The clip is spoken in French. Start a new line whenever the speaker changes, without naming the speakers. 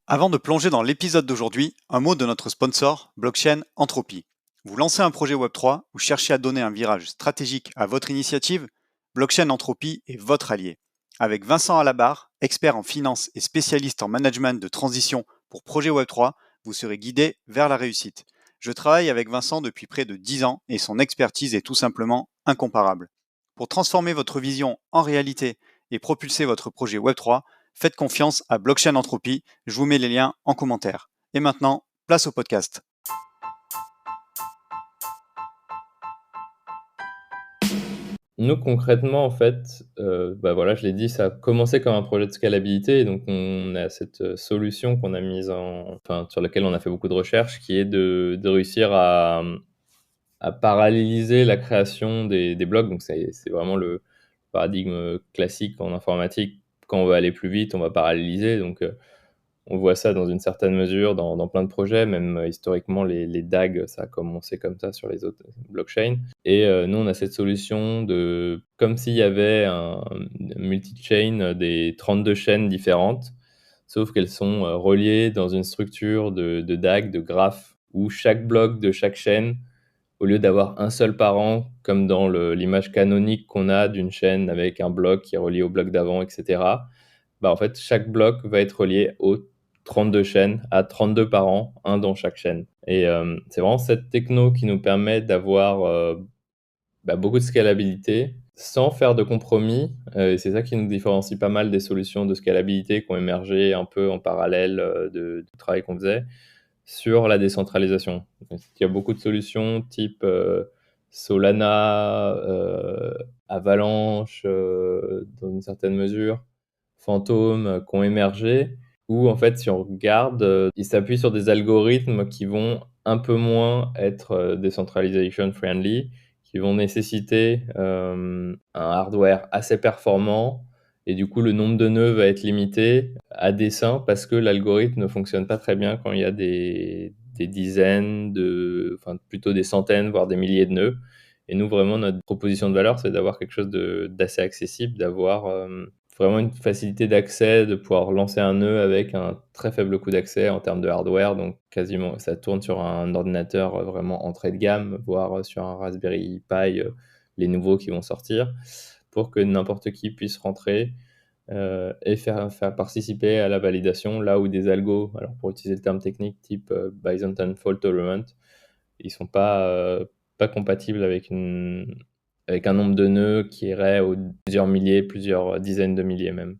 Avant de plonger dans l'épisode d'aujourd'hui, un mot de notre sponsor, Blockchain Entropy. Vous lancez un projet Web3 ou cherchez à donner un virage stratégique à votre initiative? Blockchain Entropy est votre allié. Avec Vincent Alabar, expert en finance et spécialiste en management de transition pour projet Web3, vous serez guidé vers la réussite. Je travaille avec Vincent depuis près de 10 ans et son expertise est tout simplement incomparable. Pour transformer votre vision en réalité et propulser votre projet Web3, faites confiance à Blockchain Entropy, je vous mets les liens en commentaire. Et maintenant, place au podcast.
Nous, concrètement, en fait, voilà, je l'ai dit, ça a commencé comme un projet de scalabilité et donc on a cette, solution qu'on a mise sur laquelle on a fait beaucoup de recherches, qui est de réussir à paralléliser la création des blocs. Donc c'est vraiment le paradigme, classique en informatique. Quand on veut aller plus vite, on va paralléliser. Donc on voit ça dans une certaine mesure dans plein de projets, même historiquement, les DAG, ça a commencé comme ça sur les autres blockchains. Et nous, on a cette solution comme s'il y avait un multi-chain des 32 chaînes différentes, sauf qu'elles sont reliées dans une structure de DAG, de graphe, où chaque bloc de chaque chaîne, au lieu d'avoir un seul parent, comme dans l'image canonique qu'on a d'une chaîne avec un bloc qui est relié au bloc d'avant, etc., en fait, chaque bloc va être relié aux 32 chaînes, à 32 parents, un dans chaque chaîne. Et c'est vraiment cette techno qui nous permet d'avoir beaucoup de scalabilité sans faire de compromis. Et c'est ça qui nous différencie pas mal des solutions de scalabilité qui ont émergé un peu en parallèle du travail qu'on faisait sur la décentralisation. Il y a beaucoup de solutions type Solana, Avalanche, dans une certaine mesure, fantômes qui ont émergé, où en fait, si on regarde, ils s'appuient sur des algorithmes qui vont un peu moins être decentralization friendly, qui vont nécessiter un hardware assez performant, et du coup, le nombre de nœuds va être limité à dessein parce que l'algorithme ne fonctionne pas très bien quand il y a des dizaines, enfin plutôt des centaines, voire des milliers de nœuds. Et nous, vraiment, notre proposition de valeur, c'est d'avoir quelque chose d'assez accessible, d'avoir vraiment une facilité d'accès, de pouvoir lancer un nœud avec un très faible coût d'accès en termes de hardware. Donc quasiment, ça tourne sur un ordinateur vraiment entrée de gamme, voire sur un Raspberry Pi, les nouveaux qui vont sortir, pour que n'importe qui puisse rentrer et faire participer à la validation, là où des algos, alors pour utiliser le terme technique type Byzantine Fault Tolerant, ils sont pas compatibles avec un nombre de nœuds qui irait aux plusieurs milliers, plusieurs dizaines de milliers même.